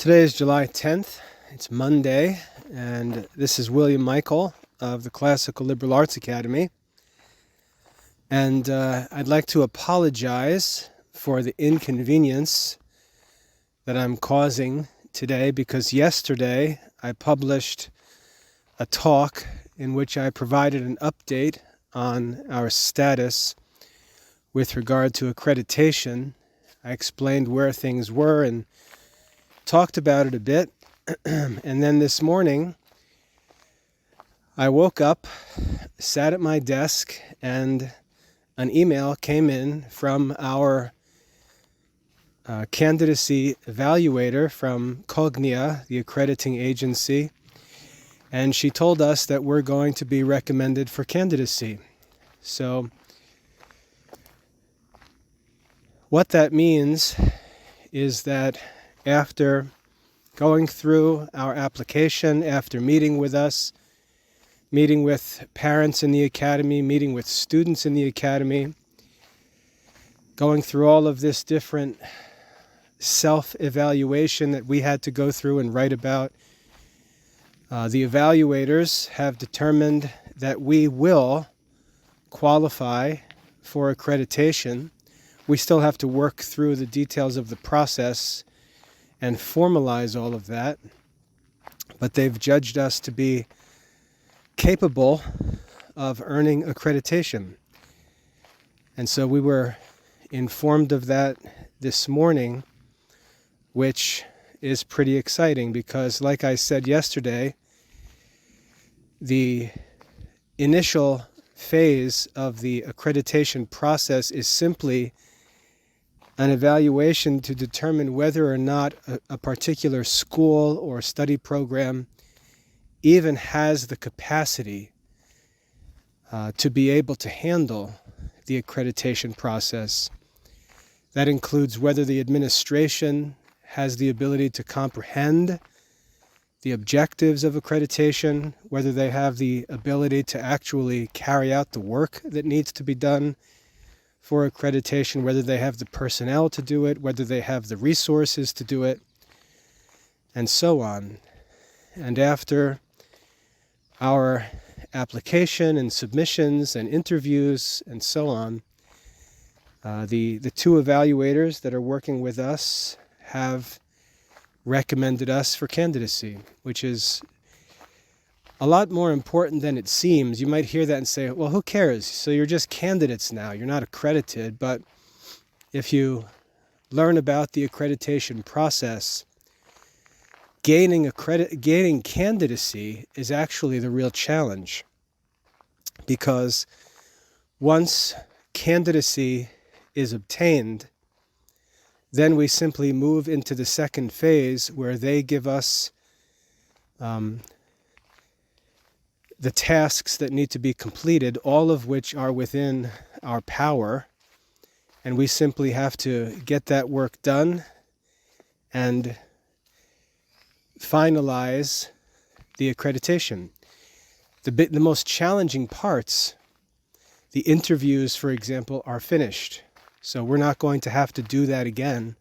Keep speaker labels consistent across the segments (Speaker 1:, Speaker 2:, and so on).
Speaker 1: Today is July 10th. It's Monday, and this is William Michael of the Classical Liberal Arts Academy. And I'd like to apologize for the inconvenience that I'm causing today, because yesterday I published a talk in which I provided an update on our status with regard to accreditation. I explained where things were and talked about it a bit. And then this morning I woke up, sat at my desk, and an email came in from our candidacy evaluator from Cognia, the accrediting agency, and she told us that we're going to be recommended for candidacy. So what that means is that after going through our application, after meeting with us, meeting with parents in the academy, meeting with students in the academy, going through all of this different self-evaluation that we had to go through and write about, the evaluators have determined that we will qualify for accreditation. We still have to work through the details of the process and formalize all of that, but they've judged us to be capable of earning accreditation. And so we were informed of that this morning, which is pretty exciting because, like I said yesterday, the initial phase of the accreditation process is simply an evaluation to determine whether or not a particular school or study program even has the capacity to be able to handle the accreditation process. That includes whether the administration has the ability to comprehend the objectives of accreditation, whether they have the ability to actually carry out the work that needs to be done for accreditation, whether they have the personnel to do it, whether they have the resources to do it, and so on. And after our application and submissions and interviews and so on, the two evaluators that are working with us have recommended us for candidacy, which is a lot more important than it seems. You might hear that and say, well, who cares? So you're just candidates now. You're not accredited. But if you learn about the accreditation process, gaining candidacy is actually the real challenge. Because once candidacy is obtained, then we simply move into the second phase where they give us the tasks that need to be completed, all of which are within our power, and we simply have to get that work done and finalize the accreditation. The most challenging parts, the interviews, for example, are finished. So we're not going to have to do that again.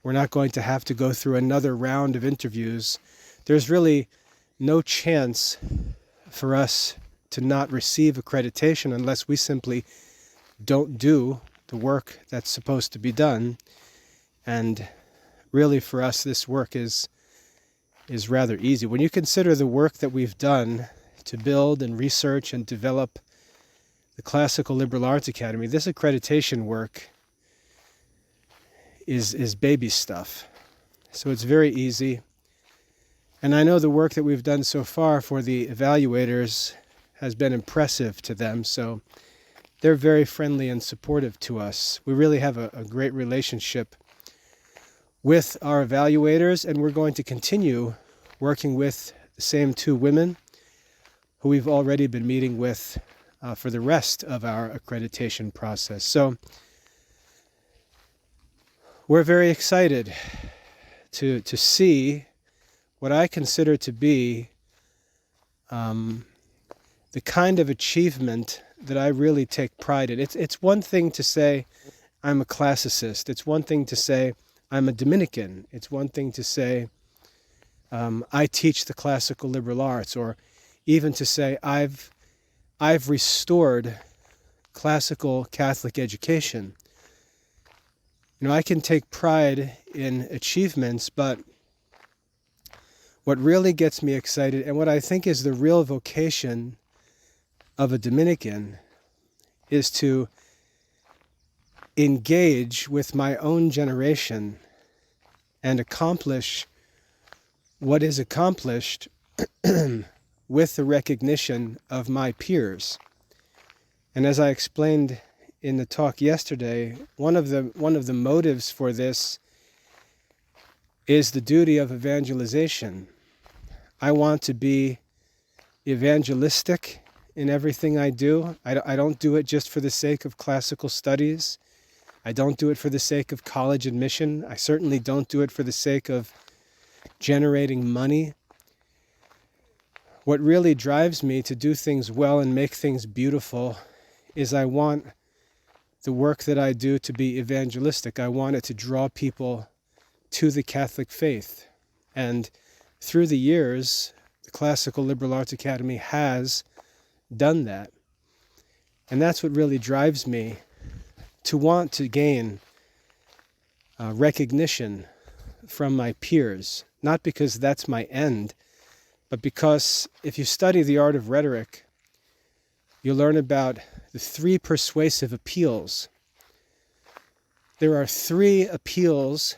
Speaker 1: We're not going to have to go through another round of interviews. There's really no chance for us to not receive accreditation unless we simply don't do the work that's supposed to be done. And really for us, this work is rather easy. When you consider the work that we've done to build and research and develop the Classical Liberal Arts Academy, this accreditation work is baby stuff. So it's very easy. And I know the work that we've done so far for the evaluators has been impressive to them, so they're very friendly and supportive to us. We really have a great relationship with our evaluators, and we're going to continue working with the same two women who we've already been meeting with for the rest of our accreditation process. So we're very excited to see what I consider to be the kind of achievement that I really take pride in. It's one thing to say I'm a classicist. It's one thing to say I'm a Dominican. It's one thing to say, I teach the classical liberal arts, or even to say, I've restored classical Catholic education. I can take pride in achievements, but what really gets me excited, and what I think is the real vocation of a Dominican, is to engage with my own generation and accomplish what is accomplished with the recognition of my peers. And as I explained in the talk yesterday, one of the motives for this is the duty of evangelization. I want to be evangelistic in everything I do. I don't do it just for the sake of classical studies. I don't do it for the sake of college admission. I certainly don't do it for the sake of generating money. What really drives me to do things well and make things beautiful is I want the work that I do to be evangelistic. I want it to draw people to the Catholic faith. And through the years, the Classical Liberal Arts Academy has done that. And that's what really drives me to want to gain recognition from my peers. Not because that's my end, but because if you study the art of rhetoric, you learn about the 3 persuasive appeals. There are 3 appeals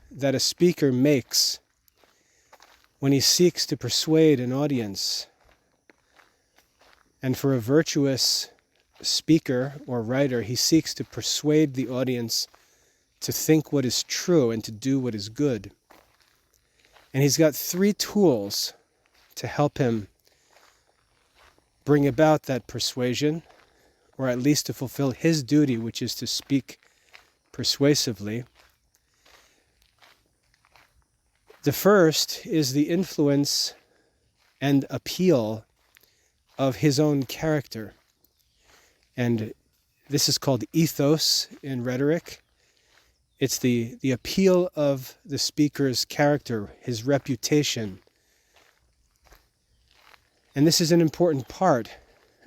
Speaker 1: that a speaker makes when he seeks to persuade an audience. And for a virtuous speaker or writer, he seeks to persuade the audience to think what is true and to do what is good. And he's got 3 tools to help him bring about that persuasion, or at least to fulfill his duty, which is to speak persuasively. The first is the influence and appeal of his own character. And this is called ethos in rhetoric. It's the appeal of the speaker's character, his reputation. And this is an important part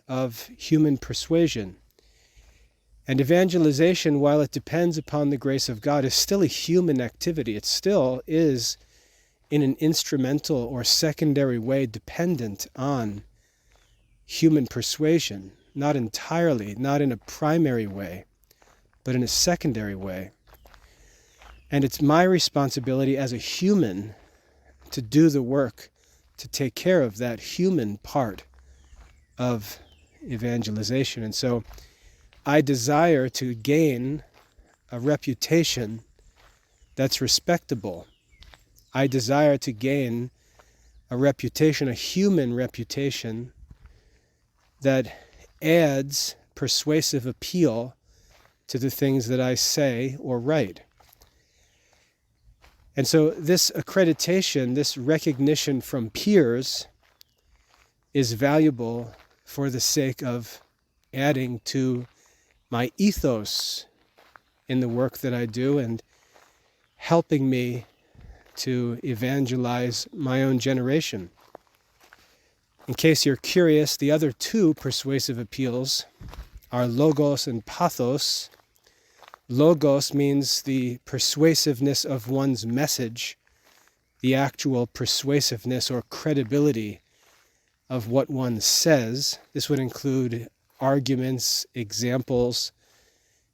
Speaker 1: of human persuasion. And evangelization, while it depends upon the grace of God, is still a human activity. It still is, in an instrumental or secondary way, dependent on human persuasion. Not entirely, not in a primary way, but in a secondary way. And it's my responsibility as a human to do the work, to take care of that human part of evangelization. And so I desire to gain a reputation that's respectable. I desire to gain a reputation, a human reputation, that adds persuasive appeal to the things that I say or write. And so this accreditation, this recognition from peers, is valuable for the sake of adding to my ethos in the work that I do and helping me to evangelize my own generation. In case you're curious, the other 2 persuasive appeals are logos and pathos. Logos means the persuasiveness of one's message, the actual persuasiveness or credibility of what one says. This would include arguments, examples,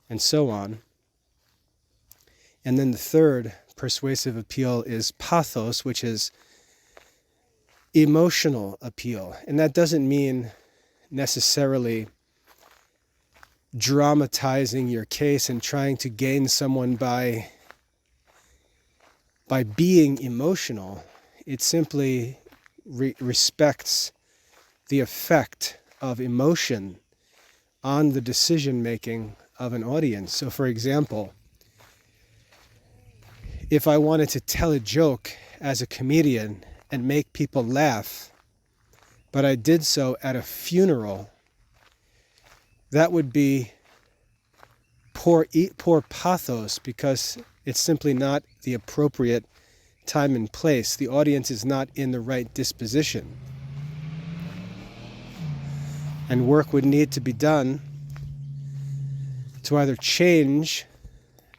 Speaker 1: and so on. And then the third persuasive appeal is pathos, which is emotional appeal. And that doesn't mean necessarily dramatizing your case and trying to gain someone by being emotional. It simply respects the effect of emotion on the decision making of an audience. So for example, if I wanted to tell a joke as a comedian and make people laugh, but I did so at a funeral, that would be poor pathos, because It's simply not the appropriate time and place. The audience is not in the right disposition. And work would need to be done to either change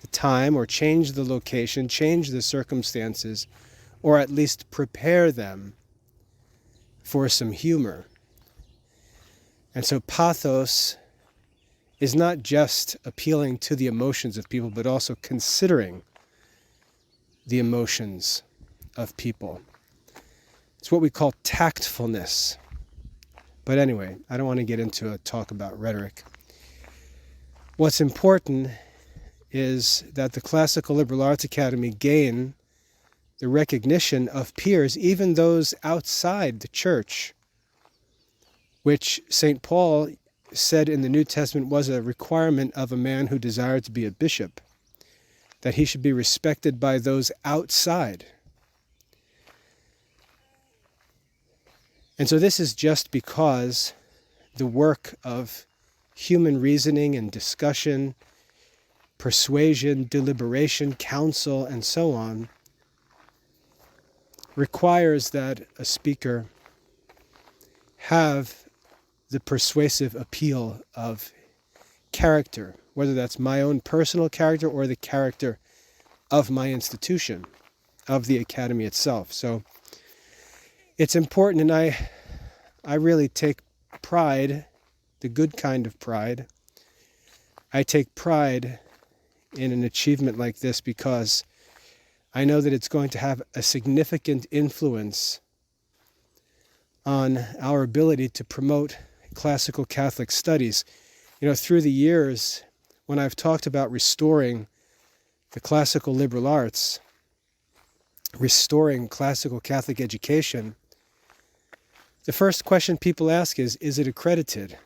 Speaker 1: the time or change the location, change the circumstances, or at least prepare them for some humor. And so pathos is not just appealing to the emotions of people, but also considering the emotions of people. It's what we call tactfulness. But anyway, I don't want to get into a talk about rhetoric. What's important is that the Classical Liberal Arts Academy gain the recognition of peers, even those outside the church, which St. Paul said in the New Testament was a requirement of a man who desired to be a bishop, that he should be respected by those outside. And so this is just because the work of human reasoning and discussion, persuasion, deliberation, counsel, and so on requires that a speaker have the persuasive appeal of character, whether that's my own personal character or the character of my institution, of the academy itself. So it's important, and I really take pride, the good kind of pride. I take pride in an achievement like this because I know that it's going to have a significant influence on our ability to promote classical Catholic studies. You know, through the years, when I've talked about restoring the classical liberal arts, restoring classical Catholic education, the first question people ask is it accredited?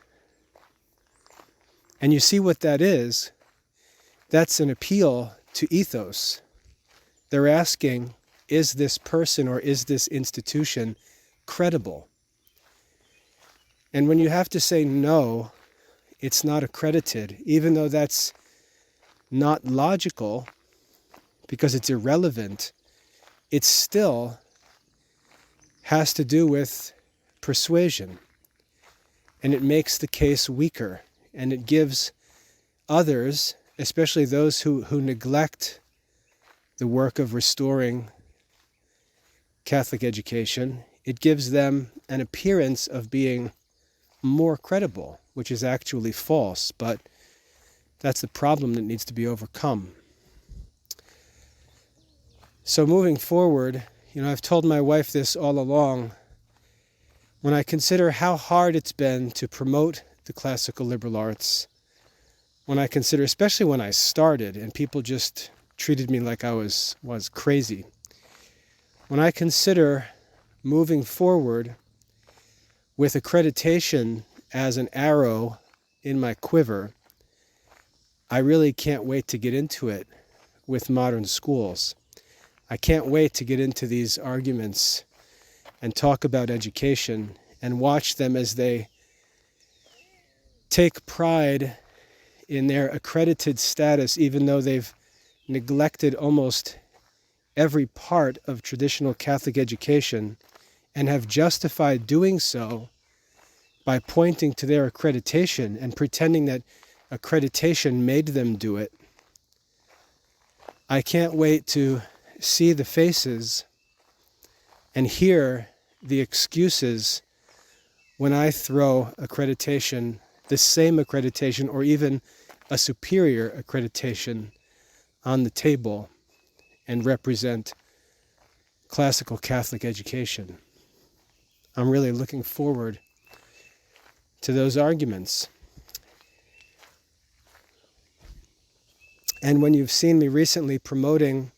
Speaker 1: And you see what that is. That's an appeal to ethos. They're asking, is this person or is this institution credible? And when you have to say no, it's not accredited, even though that's not logical because it's irrelevant, it still has to do with persuasion. And it makes the case weaker. And it gives others, especially those who neglect the work of restoring Catholic education, it gives them an appearance of being more credible, which is actually false, but that's the problem that needs to be overcome. So moving forward, you know, I've told my wife this all along, when I consider how hard it's been to promote the classical liberal arts, when I consider, especially when I started and people just treated me like I was crazy, when I consider moving forward with accreditation as an arrow in my quiver, I really can't wait to get into it with modern schools. I can't wait to get into these arguments and talk about education and watch them as they take pride in their accredited status, even though they've neglected almost every part of traditional Catholic education and have justified doing so by pointing to their accreditation and pretending that accreditation made them do it. I can't wait to see the faces and hear the excuses when I throw accreditation, the same accreditation or even a superior accreditation on the table and represent classical Catholic education. I'm really looking forward to those arguments. And when you've seen me recently promoting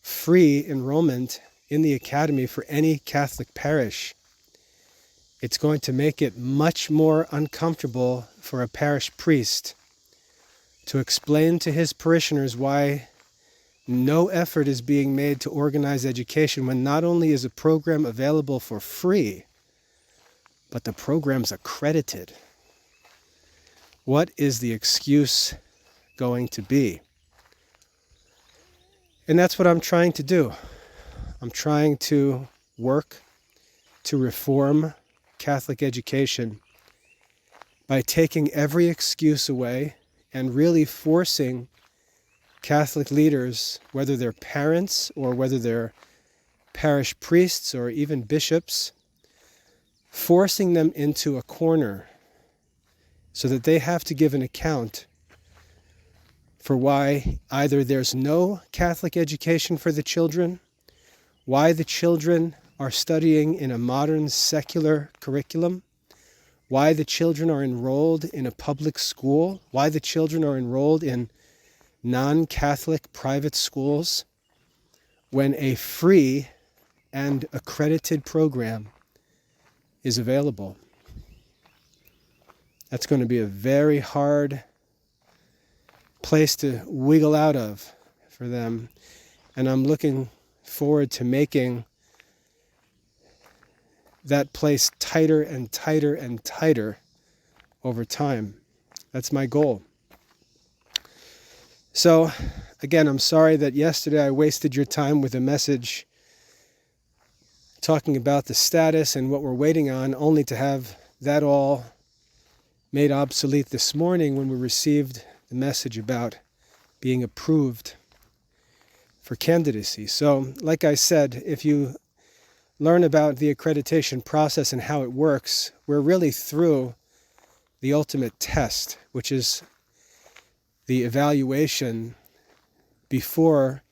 Speaker 1: free enrollment in the academy for any Catholic parish, it's going to make it much more uncomfortable for a parish priest to explain to his parishioners why no effort is being made to organize education when not only is a program available for free, but the program's accredited. What is the excuse going to be? And that's what I'm trying to do. I'm trying to work to reform Catholic education by taking every excuse away and really forcing Catholic leaders, whether they're parents or whether they're parish priests or even bishops, forcing them into a corner so that they have to give an account for why either there's no Catholic education for the children, why the children are studying in a modern secular curriculum, why the children are enrolled in a public school, why the children are enrolled in non-Catholic private schools, when a free and accredited program is available. That's going to be a very hard place to wiggle out of for them. And I'm looking forward to making that place tighter and tighter and tighter over time. That's my goal. So, again, I'm sorry that yesterday I wasted your time with a message talking about the status and what we're waiting on, only to have that all made obsolete this morning when we received the message about being approved for candidacy. So, like I said, if you learn about the accreditation process and how it works, we're really through the ultimate test, which is the evaluation before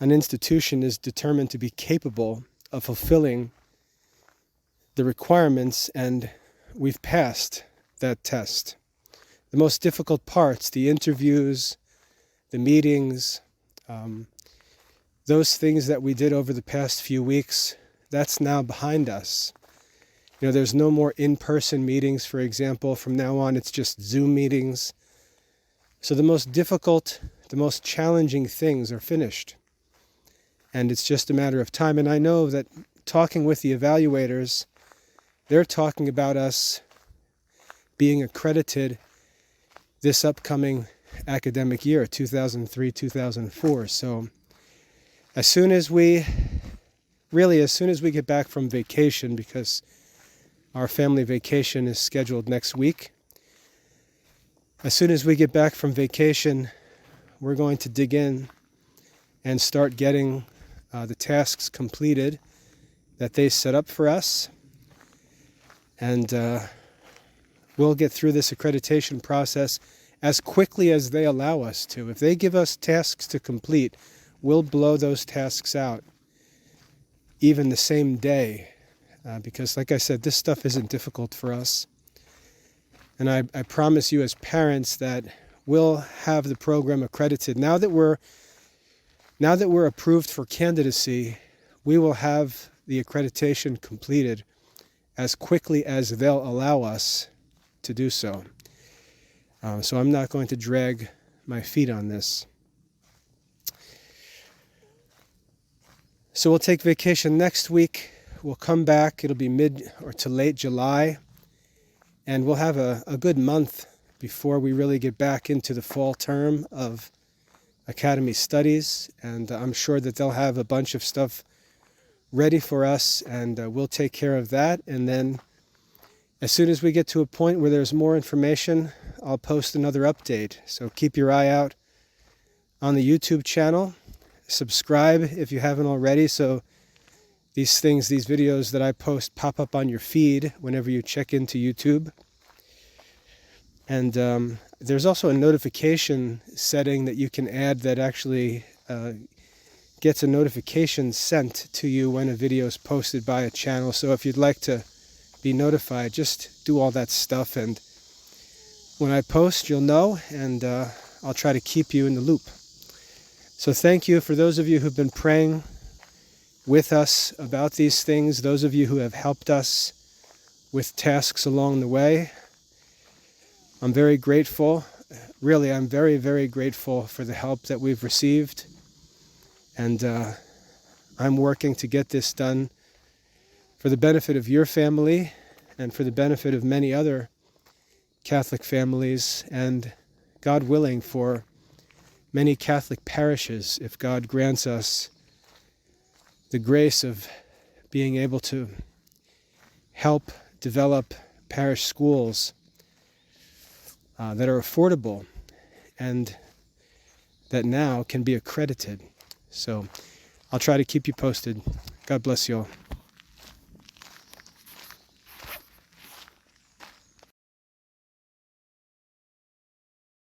Speaker 1: an institution is determined to be capable of fulfilling the requirements, and we've passed that test. The most difficult parts, the interviews, the meetings, those things that we did over the past few weeks, that's now behind us. You know, there's no more in-person meetings, for example. From now on, it's just Zoom meetings. So the most difficult, the most challenging things are finished. And it's just a matter of time. And I know that talking with the evaluators, they're talking about us being accredited this upcoming academic year, 2003-2004. So as soon as we get back from vacation, because our family vacation is scheduled next week, as soon as we get back from vacation, we're going to dig in and start getting the tasks completed that they set up for us. And we'll get through this accreditation process as quickly as they allow us to. If they give us tasks to complete, we'll blow those tasks out even the same day. Because, like I said, this stuff isn't difficult for us. And I promise you as parents that we'll have the program accredited. Now that we're approved for candidacy, we will have the accreditation completed as quickly as they'll allow us to do so. So I'm not going to drag my feet on this. So we'll take vacation next week. We'll come back. It'll be mid or to late July. And we'll have a good month before we really get back into the fall term of Academy studies. And I'm sure that they'll have a bunch of stuff ready for us, and we'll take care of that. And then as soon as we get to a point where there's more information, I'll post another update. So keep your eye out on the YouTube channel. Subscribe if you haven't already, so these videos that I post pop up on your feed whenever you check into YouTube. And there's also a notification setting that you can add that actually gets a notification sent to you when a video is posted by a channel. So if you'd like to be notified, just do all that stuff, and when I post, you'll know, and I'll try to keep you in the loop. So thank you for those of you who've been praying with us about these things, those of you who have helped us with tasks along the way. I'm very grateful. Really, I'm very, very grateful for the help that we've received. And I'm working to get this done for the benefit of your family and for the benefit of many other Catholic families, and God willing, for many Catholic parishes, if God grants us the grace of being able to help develop parish schools that are affordable and that now can be accredited. So I'll try to keep you posted. God bless you all.